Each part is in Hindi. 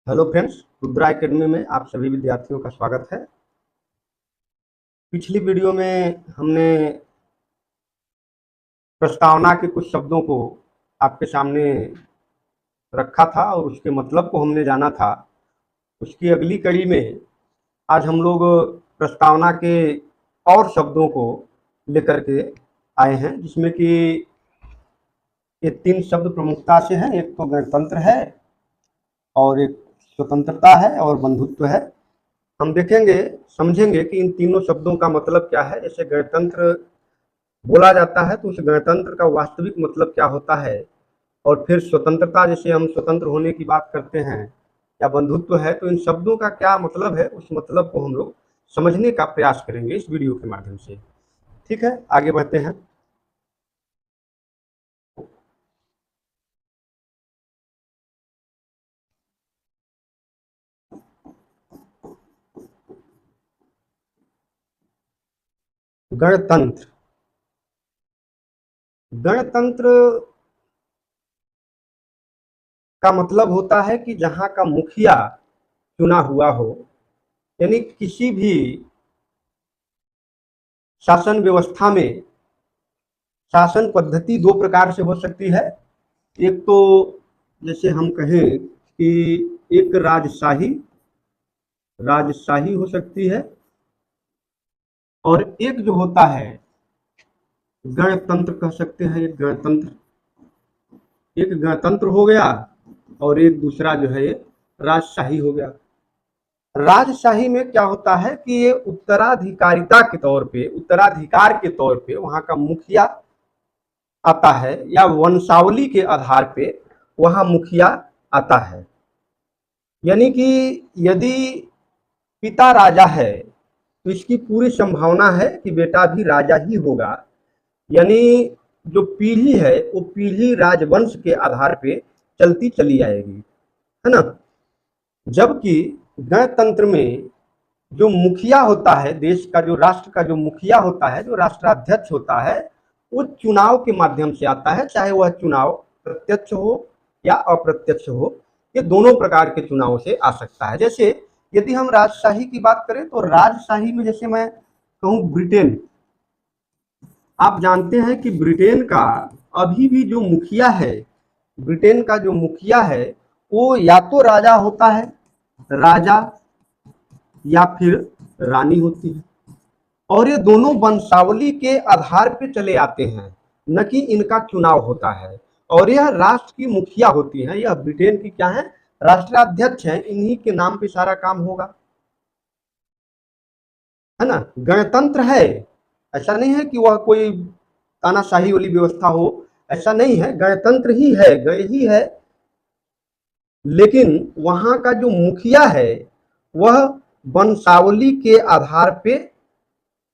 हेलो फ्रेंड्स, रुद्रा एकेडमी में आप सभी विद्यार्थियों का स्वागत है। पिछली वीडियो में हमने प्रस्तावना के कुछ शब्दों को आपके सामने रखा था और उसके मतलब को हमने जाना था। उसकी अगली कड़ी में आज हम लोग प्रस्तावना के और शब्दों को लेकर के आए हैं, जिसमें कि ये 3 शब्द प्रमुखता से हैं। एक तो गणतंत्र है, और एक स्वतंत्रता है, और बंधुत्व है। हम देखेंगे, समझेंगे कि इन तीनों शब्दों का मतलब क्या है। जैसे गणतंत्र बोला जाता है तो उस गणतंत्र का वास्तविक मतलब क्या होता है, और फिर स्वतंत्रता, जैसे हम स्वतंत्र होने की बात करते हैं, या बंधुत्व है, तो इन शब्दों का क्या मतलब है, उस मतलब को हम लोग समझने का प्रयास करेंगे इस वीडियो के माध्यम से। ठीक है, आगे बढ़ते हैं। गणतंत्र। गणतंत्र का मतलब होता है कि जहां का मुखिया चुना हुआ हो, यानी किसी भी शासन व्यवस्था में शासन पद्धति 2 प्रकार से हो सकती है। एक तो जैसे हम कहें कि एक राजशाही राजशाही हो सकती है, और एक जो होता है गणतंत्र कह सकते हैं। एक गणतंत्र हो गया, और एक दूसरा जो है ये राजशाही हो गया। राजशाही में क्या होता है कि ये उत्तराधिकार के तौर पे वहां का मुखिया आता है, या वंशावली के आधार पे वहां मुखिया आता है। यानी कि यदि पिता राजा है तो इसकी पूरी संभावना है कि बेटा भी राजा ही होगा। यानी जो पीढ़ी है वो पीढ़ी राजवंश के आधार पे चलती चली आएगी, है ना। जबकि गणतंत्र में जो मुखिया होता है, देश का जो राष्ट्र का जो मुखिया होता है, जो राष्ट्राध्यक्ष होता है, वो चुनाव के माध्यम से आता है। चाहे वह चुनाव प्रत्यक्ष हो या अप्रत्यक्ष हो, ये दोनों प्रकार के चुनाव से आ सकता है। जैसे यदि हम राजशाही की बात करें तो राजशाही में, जैसे मैं कहूँ ब्रिटेन, आप जानते हैं कि ब्रिटेन का अभी भी जो मुखिया है, ब्रिटेन का जो मुखिया है, वो या तो राजा होता है, राजा, या फिर रानी होती है। और ये दोनों वंशावली के आधार पे चले आते हैं, न कि इनका चुनाव होता है। और यह राष्ट्र की मुखिया होती है। यह ब्रिटेन की क्या है, राष्ट्राध्यक्ष है। इन्हीं के नाम पे सारा काम होगा, है ना। गणतंत्र है, ऐसा नहीं है कि वह कोई तानाशाही वाली व्यवस्था हो, ऐसा नहीं है। गणतंत्र ही है, गण ही है, लेकिन वहां का जो मुखिया है वह वंशावली के आधार पे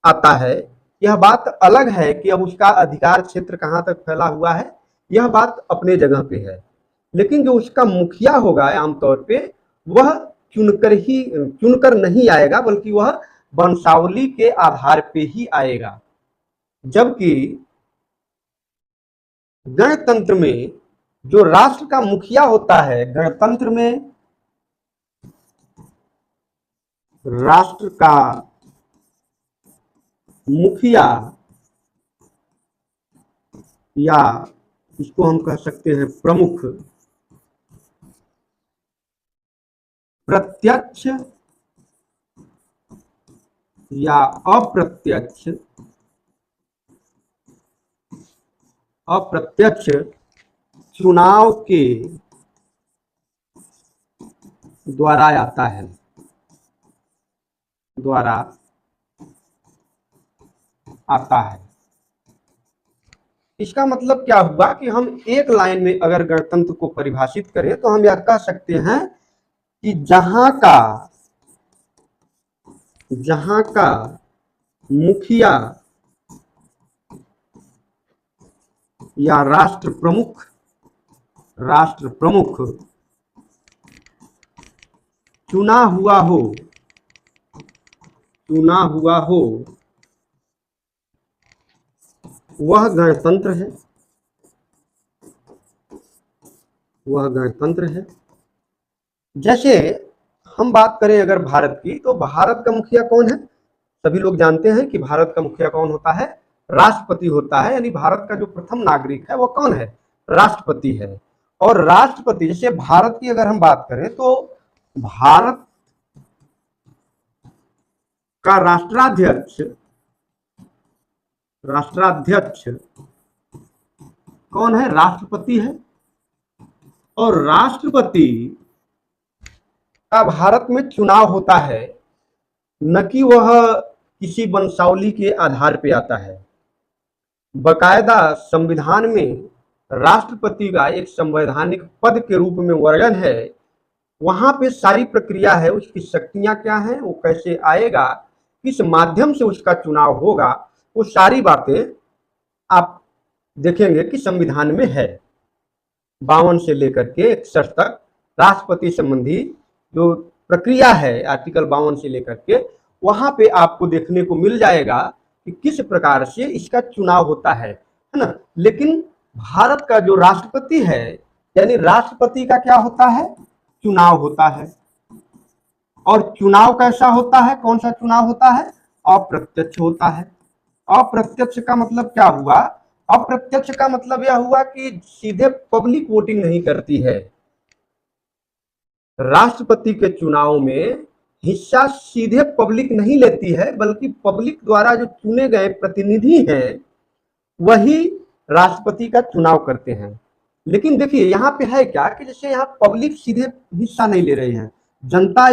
आता है। यह बात अलग है कि अब उसका अधिकार क्षेत्र कहां तक फैला हुआ है, यह बात अपने जगह पे है। लेकिन जो उसका मुखिया होगा आमतौर पे, वह चुनकर नहीं आएगा, बल्कि वह वंशावली के आधार पे ही आएगा। जबकि गणतंत्र में जो राष्ट्र का मुखिया होता है, गणतंत्र में राष्ट्र का मुखिया, या इसको हम कह सकते हैं प्रमुख, प्रत्यक्ष या अप्रत्यक्ष अप्रत्यक्ष चुनाव के द्वारा आता है, द्वारा आता है। इसका मतलब क्या हुआ कि हम एक लाइन में अगर गणतंत्र को परिभाषित करें तो हम यह कह सकते हैं कि जहां का मुखिया या राष्ट्र प्रमुख चुना हुआ हो वह गणतंत्र है, वह गणतंत्र है। जैसे हम बात करें अगर भारत की, तो भारत का मुखिया कौन है? सभी लोग जानते हैं कि भारत का मुखिया कौन होता है? राष्ट्रपति होता है। यानी भारत का जो प्रथम नागरिक है वो कौन है? राष्ट्रपति है। और राष्ट्रपति, जैसे भारत की अगर हम बात करें तो भारत का राष्ट्राध्यक्ष कौन है? राष्ट्रपति है। और राष्ट्रपति का भारत में चुनाव होता है, न कि वह किसी वंशावली के आधार पे आता है। बकायदा संविधान में राष्ट्रपति का एक संवैधानिक पद के रूप में वर्णन है। वहां पे सारी प्रक्रिया है, उसकी शक्तियां क्या हैं, वो कैसे आएगा, किस माध्यम से उसका चुनाव होगा, वो सारी बातें आप देखेंगे कि संविधान में है। 52 से लेकर के 61 तक राष्ट्रपति संबंधी जो प्रक्रिया है, आर्टिकल 52 से लेकर के, वहां पे आपको देखने को मिल जाएगा कि किस प्रकार से इसका चुनाव होता है ना। लेकिन भारत का जो राष्ट्रपति है, यानी राष्ट्रपति का क्या होता है? चुनाव होता है। और चुनाव कैसा होता है? कौन सा चुनाव होता है? अप्रत्यक्ष होता है। अप्रत्यक्ष का मतलब क्या हुआ? अप्रत्यक्ष का मतलब यह हुआ कि सीधे पब्लिक वोटिंग नहीं करती है। राष्ट्रपति के चुनाव में हिस्सा सीधे पब्लिक नहीं लेती है, बल्कि पब्लिक द्वारा जो चुने गए प्रतिनिधि हैं वही राष्ट्रपति का चुनाव करते हैं। लेकिन देखिए यहाँ पे है क्या कि जैसे यहाँ पब्लिक सीधे हिस्सा नहीं ले रही है, जनता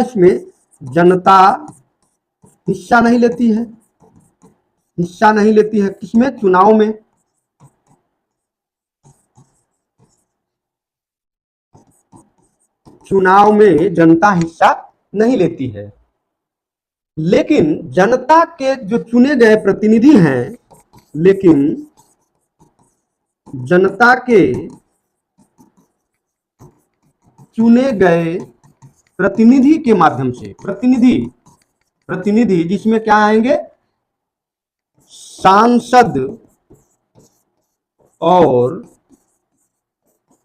हिस्सा नहीं लेती है। हिस्सा नहीं लेती है किसमें? चुनाव में। चुनाव में जनता हिस्सा नहीं लेती है। लेकिन जनता के जो चुने गए प्रतिनिधि हैं, लेकिन जनता के चुने गए प्रतिनिधि के माध्यम से, प्रतिनिधि जिसमें क्या आएंगे? सांसद और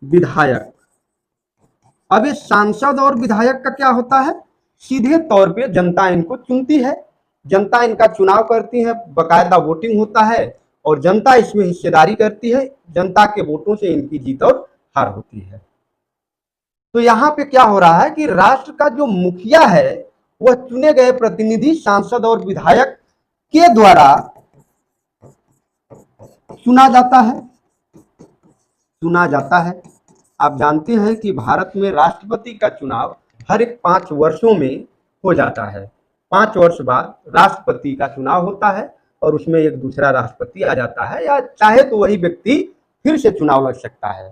विधायक। अब ये सांसद और विधायक का क्या होता है? सीधे तौर पे जनता इनको चुनती है, जनता इनका चुनाव करती है, बकायदा वोटिंग होता है और जनता इसमें हिस्सेदारी करती है। जनता के वोटों से इनकी जीत और हार होती है। तो यहाँ पे क्या हो रहा है कि राष्ट्र का जो मुखिया है वह चुने गए प्रतिनिधि, सांसद और विधायक के द्वारा चुना जाता है। आप जानते हैं कि भारत में राष्ट्रपति का चुनाव हर एक 5 वर्षों में हो जाता है। 5 वर्ष बाद राष्ट्रपति का चुनाव होता है और उसमें एक दूसरा राष्ट्रपति आ जाता है, या चाहे तो वही व्यक्ति फिर से चुनाव लड़ सकता है।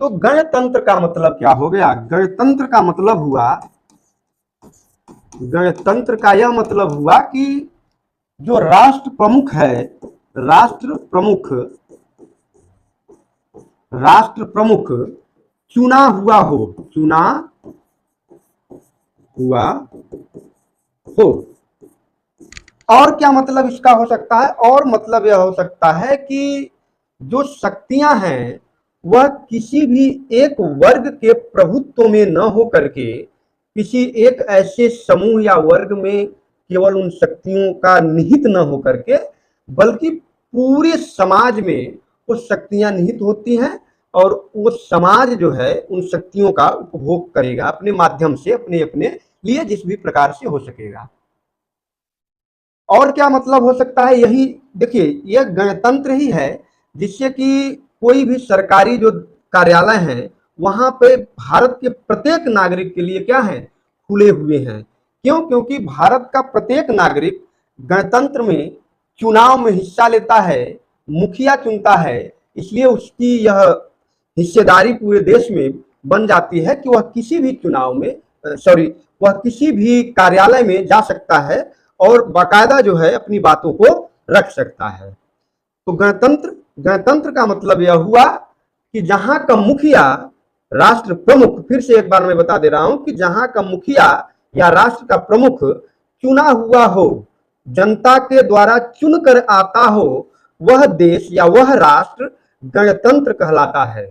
तो गणतंत्र का मतलब क्या हो गया? गणतंत्र का मतलब हुआ, गणतंत्र का यह मतलब हुआ कि जो राष्ट्र प्रमुख है, राष्ट्र प्रमुख चुना हुआ हो। और क्या मतलब इसका हो सकता है? और मतलब यह हो सकता है कि जो शक्तियां हैं वह किसी भी एक वर्ग के प्रभुत्व में न हो करके किसी एक ऐसे समूह या वर्ग में केवल उन शक्तियों का निहित न हो करके, बल्कि पूरे समाज में वो शक्तियां निहित होती हैं और वो समाज जो है उन शक्तियों का उपभोग करेगा अपने माध्यम से, अपने अपने लिए जिस भी प्रकार से हो सकेगा। और क्या मतलब हो सकता है? यही देखिए, यह गणतंत्र ही है जिससे कि कोई भी सरकारी जो कार्यालय हैं वहां पे भारत के प्रत्येक नागरिक के लिए क्या है? खुले हुए हैं। क्यों? क्योंकि भारत का प्रत्येक नागरिक गणतंत्र में चुनाव में हिस्सा लेता है, मुखिया चुनता है, इसलिए उसकी यह हिस्सेदारी पूरे देश में बन जाती है कि वह किसी भी चुनाव में वह किसी भी कार्यालय में जा सकता है और बाकायदा जो है अपनी बातों को रख सकता है। तो गणतंत्र का मतलब यह हुआ कि जहां का मुखिया, राष्ट्र प्रमुख, फिर से एक बार मैं बता दे रहा हूं कि जहां का मुखिया या राष्ट्र का प्रमुख चुना हुआ हो, जनता के द्वारा चुनकर आता हो, वह देश या वह राष्ट्र गणतंत्र कहलाता है।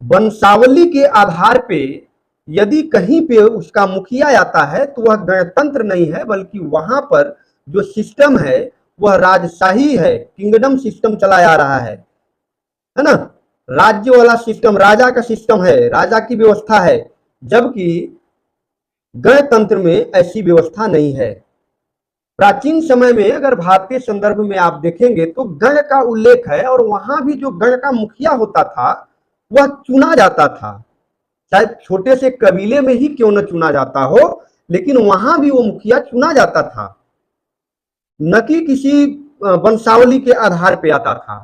वंशावली के आधार पे यदि कहीं पे उसका मुखिया आता है तो वह गणतंत्र नहीं है, बल्कि वहां पर जो सिस्टम है वह राजशाही है, किंगडम सिस्टम चला आ रहा है ना। राज्य वाला सिस्टम, राजा का सिस्टम है, राजा की व्यवस्था है, जबकि गणतंत्र में ऐसी व्यवस्था नहीं है। प्राचीन समय में अगर भारतीय संदर्भ में आप देखेंगे तो गण का उल्लेख है, और वहां भी जो गण का मुखिया होता था वह चुना जाता था, शायद छोटे से कबीले में ही क्यों न चुना जाता हो, लेकिन वहां भी वो मुखिया चुना जाता था, न कि किसी वंशावली के आधार पे आता था।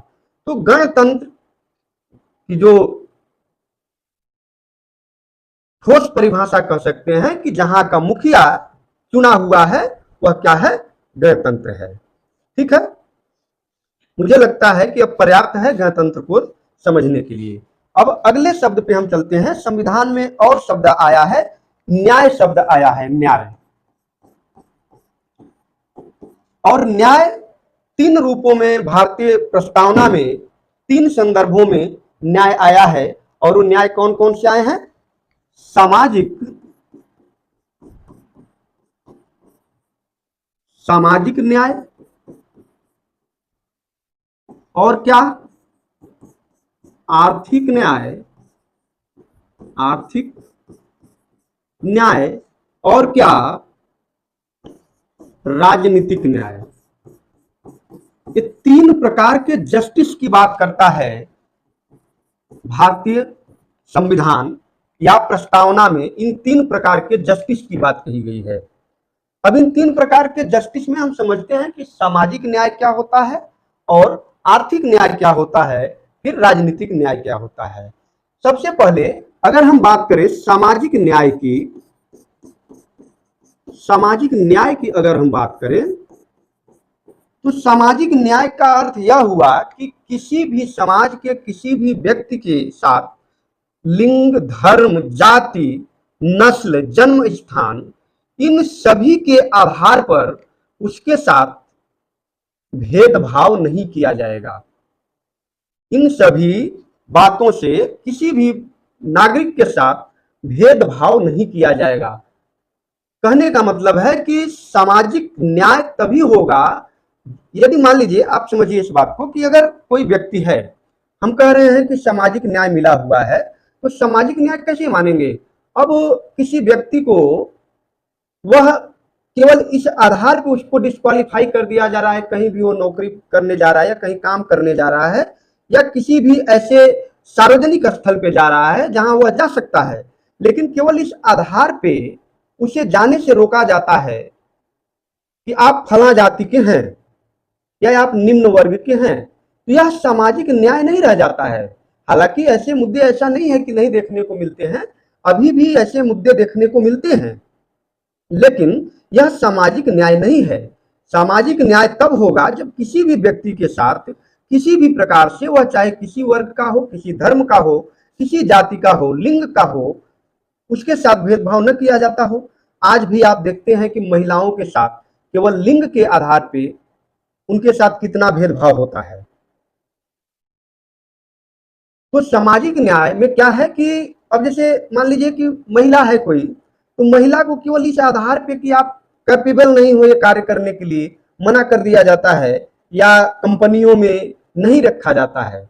तो गणतंत्र की जो ठोस परिभाषा कह सकते हैं कि जहां का मुखिया चुना हुआ है वह क्या है, गणतंत्र है। ठीक है, मुझे लगता है कि अब पर्याप्त है गणतंत्र को समझने के लिए। अब अगले शब्द पे हम चलते हैं। संविधान में और शब्द आया है, न्याय शब्द आया है, न्याय। और न्याय तीन रूपों में भारतीय प्रस्तावना में, तीन संदर्भों में न्याय आया है। और वो न्याय कौन कौन से आए हैं? सामाजिक, सामाजिक न्याय, और क्या, आर्थिक न्याय, आर्थिक न्याय, और क्या, राजनीतिक न्याय। ये तीन प्रकार के जस्टिस की बात करता है भारतीय संविधान या प्रस्तावना में। इन तीन प्रकार के जस्टिस की बात कही गई है। अब इन तीन प्रकार के जस्टिस में हम समझते हैं कि सामाजिक न्याय क्या होता है, और आर्थिक न्याय क्या होता है, फिर राजनीतिक न्याय क्या होता है। सबसे पहले अगर हम बात करें सामाजिक न्याय की, सामाजिक न्याय की अगर हम बात करें तो सामाजिक न्याय का अर्थ यह हुआ कि किसी भी समाज के किसी भी व्यक्ति के साथ लिंग, धर्म, जाति, नस्ल, जन्म स्थान, इन सभी के आधार पर उसके साथ भेदभाव नहीं किया जाएगा। इन सभी बातों से किसी भी नागरिक के साथ भेदभाव नहीं किया जाएगा। कहने का मतलब है कि सामाजिक न्याय तभी होगा यदि, मान लीजिए, आप समझिए इस बात को कि अगर कोई व्यक्ति है, हम कह रहे हैं कि सामाजिक न्याय मिला हुआ है, तो सामाजिक न्याय कैसे मानेंगे? अब किसी व्यक्ति को वह केवल इस आधार पर उसको डिस्क्वालीफाई कर दिया जा रहा है, कहीं भी वो नौकरी करने जा रहा है या कहीं काम करने जा रहा है, या किसी भी ऐसे सार्वजनिक स्थल पे जा रहा है जहां वह जा सकता है, लेकिन केवल इस आधार पे उसे जाने से रोका जाता है कि आप फला जाति के हैं या आप निम्न वर्ग के हैं, तो यह सामाजिक न्याय नहीं रह जाता है। हालांकि ऐसे मुद्दे, ऐसा नहीं है कि नहीं देखने को मिलते हैं, अभी भी ऐसे मुद्दे देखने को मिलते हैं, लेकिन यह सामाजिक न्याय नहीं है। सामाजिक न्याय तब होगा जब किसी भी व्यक्ति के साथ किसी भी प्रकार से, वह चाहे किसी वर्ग का हो, किसी धर्म का हो, किसी जाति का हो, लिंग का हो, उसके साथ भेदभाव न किया जाता हो। आज भी आप देखते हैं कि महिलाओं के साथ केवल लिंग के आधार पे उनके साथ कितना भेदभाव होता है। तो सामाजिक न्याय में क्या है कि अब जैसे मान लीजिए कि महिला है कोई, तो महिला को केवल इस आधार पे कि आप कैपेबल नहीं हो ये कार्य करने के लिए मना कर दिया जाता है, या कंपनियों में नहीं रखा जाता है।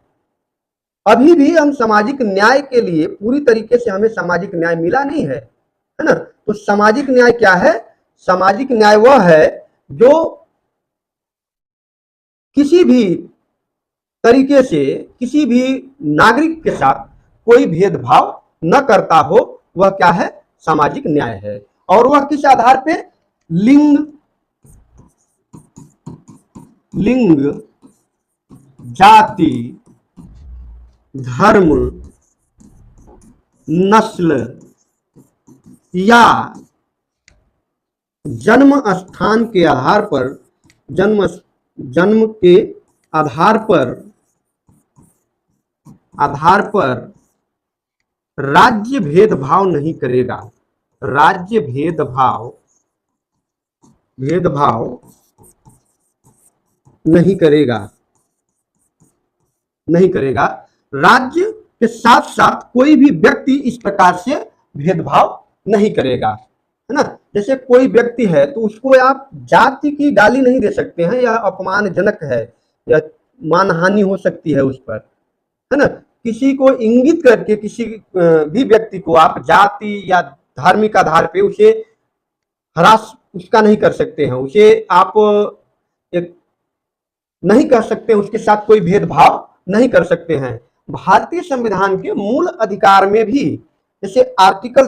अभी भी हम सामाजिक न्याय के लिए पूरी तरीके से हमें सामाजिक न्याय मिला नहीं है ना। तो सामाजिक न्याय क्या है? सामाजिक न्याय वह है जो किसी भी तरीके से किसी भी नागरिक के साथ कोई भेदभाव न करता हो, वह क्या है? सामाजिक न्याय है। और वह किस आधार पे? लिंग, लिंग, जाति, धर्म, नस्ल या जन्म स्थान के आधार पर, जन्म के आधार पर राज्य भेदभाव नहीं करेगा। राज्य भेदभाव नहीं करेगा, नहीं करेगा। राज्य के साथ साथ कोई भी व्यक्ति इस प्रकार से भेदभाव नहीं करेगा, है ना। जैसे कोई व्यक्ति है तो उसको आप जाति की गाली नहीं दे सकते हैं, यह अपमानजनक है, या मानहानि हो सकती है उस पर, है ना। किसी को इंगित करके किसी भी व्यक्ति को आप जाति या धार्मिक आधार पे उसे हरास उसका नहीं कर सकते हैं, उसे आप एक नहीं कर सकते, उसके साथ कोई भेदभाव नहीं कर सकते हैं। भारतीय संविधान के मूल अधिकार में भी जैसे आर्टिकल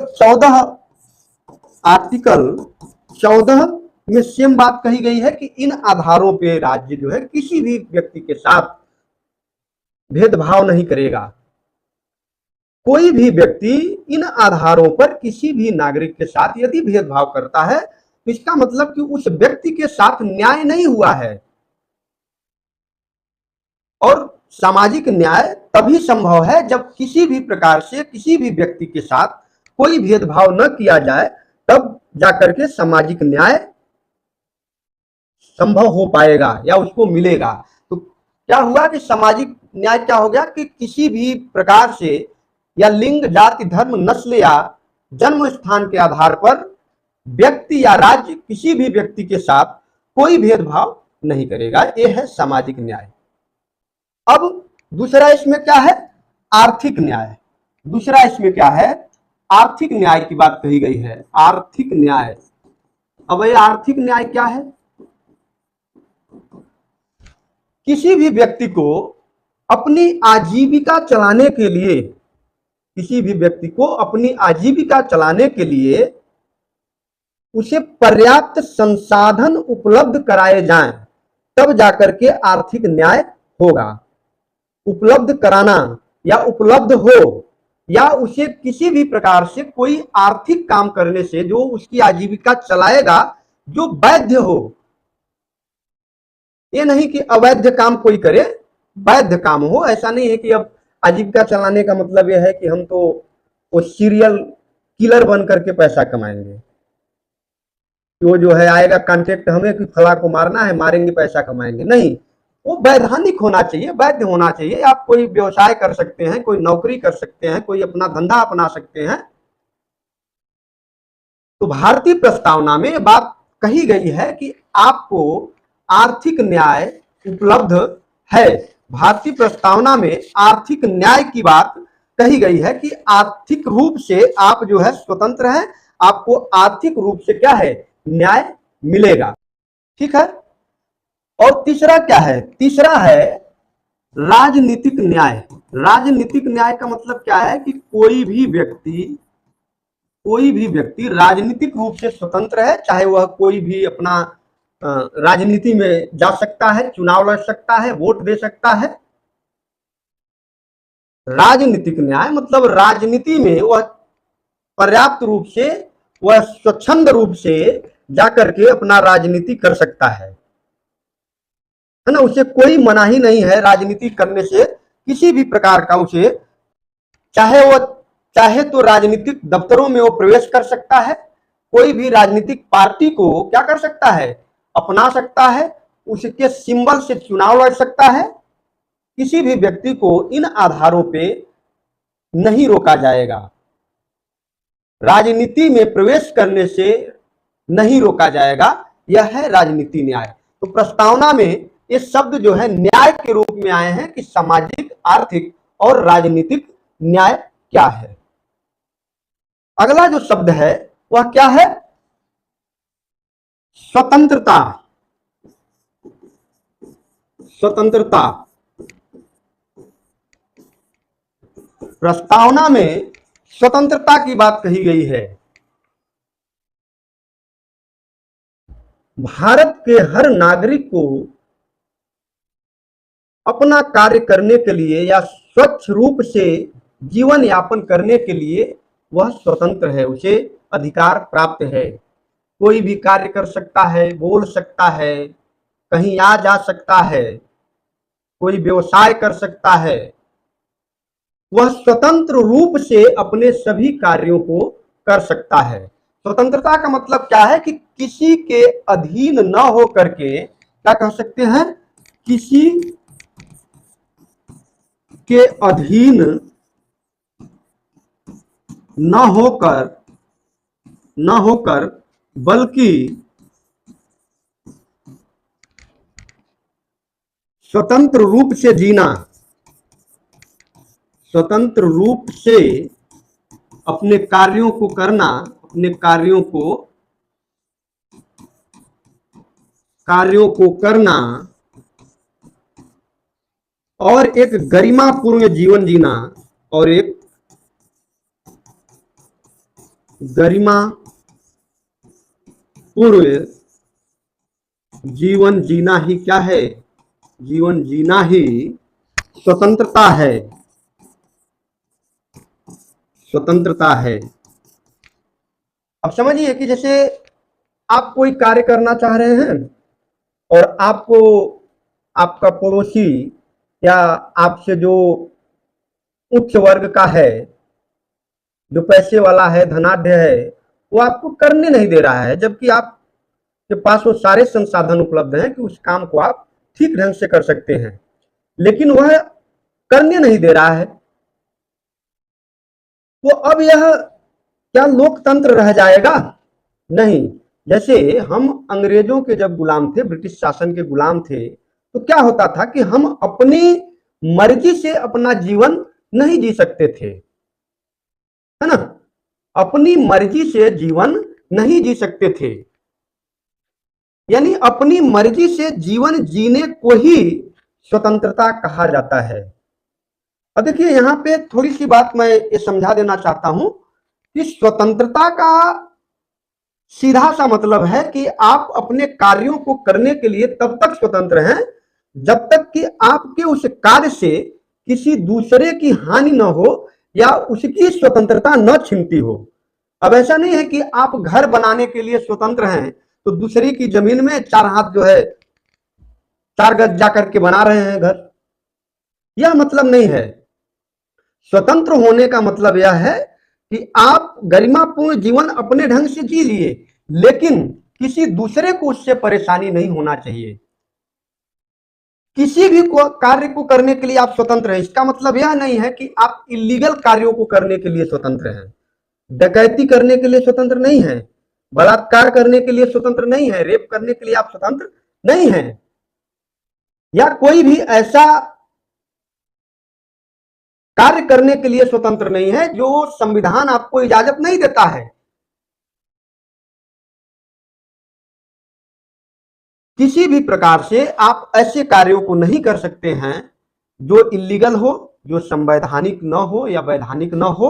14 में सेम बात कही गई है कि इन आधारों पे राज्य जो है किसी भी व्यक्ति के साथ भेदभाव नहीं करेगा। कोई भी व्यक्ति इन आधारों पर किसी भी नागरिक के साथ यदि भेदभाव करता है तो इसका मतलब कि उस व्यक्ति के साथ न्याय नहीं हुआ है। और सामाजिक न्याय तभी संभव है जब किसी भी प्रकार से किसी भी व्यक्ति के साथ कोई भेदभाव न किया जाए, तब जाकर के सामाजिक न्याय संभव हो पाएगा या उसको मिलेगा। तो क्या हुआ कि सामाजिक न्याय क्या हो गया कि किसी भी प्रकार से या लिंग, जाति, धर्म, नस्ल या जन्म स्थान के आधार पर व्यक्ति या राज्य किसी भी व्यक्ति के साथ कोई भेदभाव नहीं करेगा। यह है सामाजिक न्याय। अब दूसरा इसमें क्या है? आर्थिक न्याय। दूसरा इसमें क्या है? आर्थिक न्याय की बात कही गई है। आर्थिक न्याय। अब ये आर्थिक न्याय क्या है? किसी भी व्यक्ति को अपनी आजीविका चलाने के लिए, किसी भी व्यक्ति को अपनी आजीविका चलाने के लिए उसे पर्याप्त संसाधन उपलब्ध कराए जाएं, तब जाकर के आर्थिक न्याय होगा। उपलब्ध कराना या उपलब्ध हो, या उसे किसी भी प्रकार से कोई आर्थिक काम करने से जो उसकी आजीविका चलाएगा, जो वैध हो। ये नहीं कि अवैध काम कोई करे, वैध काम हो। ऐसा नहीं है कि अब आजीविका चलाने का मतलब यह है कि हम तो वो सीरियल किलर बन करके पैसा कमाएंगे, वो जो है आएगा कॉन्ट्रैक्ट हमें कि फला को मारना है, मारेंगे पैसा कमाएंगे। नहीं, वो वैधानिक होना चाहिए, वैध होना चाहिए। आप कोई व्यवसाय कर सकते हैं, कोई नौकरी कर सकते हैं, कोई अपना धंधा अपना सकते हैं। तो भारतीय प्रस्तावना में बात कही गई है कि आपको आर्थिक न्याय उपलब्ध है। भारतीय प्रस्तावना में आर्थिक न्याय की बात कही गई है कि आर्थिक रूप से आप जो है स्वतंत्र हैं, आपको आर्थिक रूप से क्या है? न्याय मिलेगा। ठीक है। और तीसरा क्या है? तीसरा है राजनीतिक न्याय। राजनीतिक न्याय का मतलब क्या है कि कोई भी व्यक्ति राजनीतिक रूप से स्वतंत्र है, चाहे वह कोई भी अपना राजनीति में जा सकता है, चुनाव लड़ सकता है, वोट दे सकता है। राजनीतिक न्याय मतलब राजनीति में वह पर्याप्त रूप से, वह स्वच्छंद रूप से जाकर के अपना राजनीति कर सकता है ना। उसे कोई मनाही नहीं है राजनीति करने से, किसी भी प्रकार का उसे, चाहे तो राजनीतिक दफ्तरों में वो प्रवेश कर सकता है, कोई भी राजनीतिक पार्टी को क्या कर सकता है? अपना सकता है, उसके सिंबल से चुनाव लड़ सकता है। किसी भी व्यक्ति को इन आधारों पे नहीं रोका जाएगा, राजनीति में प्रवेश करने से नहीं रोका जाएगा। यह है राजनीति न्याय। तो प्रस्तावना में ये शब्द जो है न्याय के रूप में आए हैं कि सामाजिक, आर्थिक और राजनीतिक न्याय क्या है। अगला जो शब्द है वह क्या है? स्वतंत्रता। स्वतंत्रता। प्रस्तावना में स्वतंत्रता की बात कही गई है। भारत के हर नागरिक को अपना कार्य करने के लिए या स्वच्छ रूप से जीवन यापन करने के लिए वह स्वतंत्र है, उसे अधिकार प्राप्त है। कोई भी कार्य कर सकता है, बोल सकता है, कहीं आ जा सकता है, कोई व्यवसाय कर सकता है। वह स्वतंत्र रूप से अपने सभी कार्यों को कर सकता है। स्वतंत्रता का मतलब क्या है कि किसी के अधीन न हो करके, क्या कह सकते हैं? किसी के अधीन न होकर बल्कि स्वतंत्र रूप से जीना, स्वतंत्र रूप से अपने कार्यों को करना, अपने कार्यों को करना और एक गरिमापूर्ण जीवन जीना, और एक गरिमापूर्ण जीवन जीना ही क्या है? जीवन जीना ही स्वतंत्रता है, स्वतंत्रता है। अब समझिए कि जैसे आप कोई कार्य करना चाह रहे हैं और आपको आपका पड़ोसी या आपसे जो उच्च वर्ग का है, जो पैसे वाला है, धनाढ्य है, वो आपको करने नहीं दे रहा है, जबकि आपके पास वो सारे संसाधन उपलब्ध हैं कि उस काम को आप ठीक ढंग से कर सकते हैं, लेकिन वह करने नहीं दे रहा है। तो अब यह क्या लोकतंत्र रह जाएगा? नहीं। जैसे हम अंग्रेजों के जब गुलाम थे, ब्रिटिश शासन के गुलाम थे, तो क्या होता था कि हम अपनी मर्जी से अपना जीवन नहीं जी सकते थे, है ना? अपनी मर्जी से जीवन नहीं जी सकते थे, यानी अपनी मर्जी से जीवन जीने को ही स्वतंत्रता कहा जाता है। अब देखिए यहां पे थोड़ी सी बात मैं ये समझा देना चाहता हूं कि स्वतंत्रता का सीधा सा मतलब है कि आप अपने कार्यों को करने के लिए तब तक स्वतंत्र हैं जब तक कि आपके उस कार्य से किसी दूसरे की हानि न हो या उसकी स्वतंत्रता न छिनती हो। अब ऐसा नहीं है कि आप घर बनाने के लिए स्वतंत्र हैं तो दूसरी की जमीन में 4 हाथ जो है 4 गज जाकर के बना रहे हैं घर, यह मतलब नहीं है। स्वतंत्र होने का मतलब यह है कि आप गरिमापूर्ण जीवन अपने ढंग से जी लिए, लेकिन किसी दूसरे को उससे परेशानी नहीं होना चाहिए। किसी भी कार्य को करने के लिए आप स्वतंत्र हैं, इसका मतलब यह नहीं है कि आप इलीगल कार्यों को करने के लिए स्वतंत्र हैं, डकैती करने के लिए स्वतंत्र नहीं है, बलात्कार करने के लिए स्वतंत्र नहीं है, रेप करने के लिए आप स्वतंत्र नहीं है, या कोई भी ऐसा कार्य करने के लिए स्वतंत्र नहीं है जो संविधान आपको इजाजत नहीं देता है। किसी भी प्रकार से आप ऐसे कार्यों को नहीं कर सकते हैं जो इलीगल हो, जो संवैधानिक न हो या वैधानिक न हो,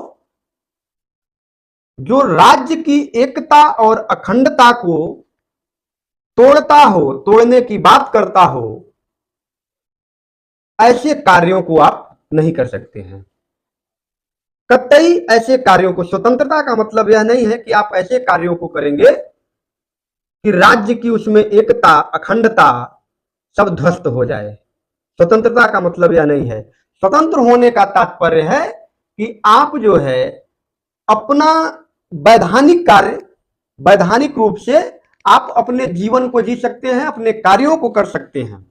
जो राज्य की एकता और अखंडता को तोड़ता हो, तोड़ने की बात करता हो, ऐसे कार्यों को आप नहीं कर सकते हैं। कतई ऐसे कार्यों को, स्वतंत्रता का मतलब यह नहीं है कि आप ऐसे कार्यों को करेंगे कि राज्य की उसमें एकता, अखंडता सब ध्वस्त हो जाए। स्वतंत्रता का मतलब यह नहीं है। स्वतंत्र होने का तात्पर्य है कि आप जो है अपना वैधानिक कार्य, वैधानिक रूप से आप अपने जीवन को जी सकते हैं, अपने कार्यों को कर सकते हैं।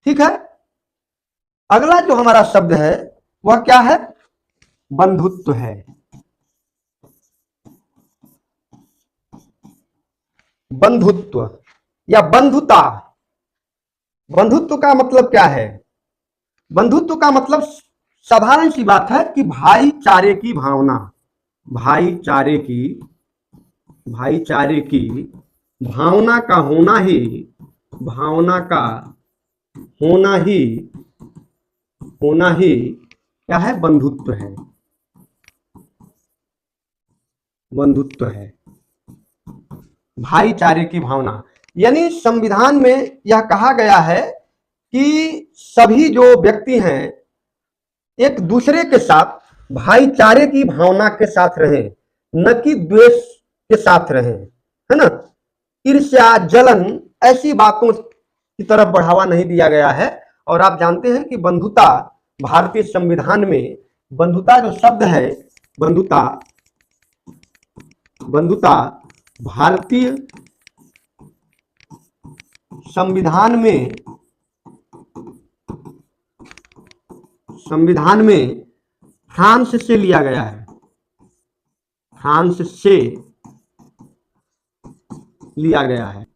ठीक है। अगला जो हमारा शब्द है वह क्या है? बंधुत्व है। बंधुत्व या बंधुता। बंधुत्व का मतलब क्या है? बंधुत्व का मतलब साधारण सी बात है कि भाईचारे की भावना, भाईचारे की भावना का होना ही, भावना का होना ही क्या है? बंधुत्व है, बंधुत्व है। भाईचारे की भावना, यानी संविधान में यह कहा गया है कि सभी जो व्यक्ति हैं एक दूसरे के साथ भाईचारे की भावना के साथ रहें, न कि द्वेष के साथ रहें, है ना? ईर्ष्या, जलन, ऐसी बातों की तरफ बढ़ावा नहीं दिया गया है। और आप जानते हैं कि बंधुता, भारतीय संविधान में बंधुता जो शब्द है, बंधुता, बंधुता भारतीय संविधान में फ्रांस से लिया गया है। फ्रांस से लिया गया है।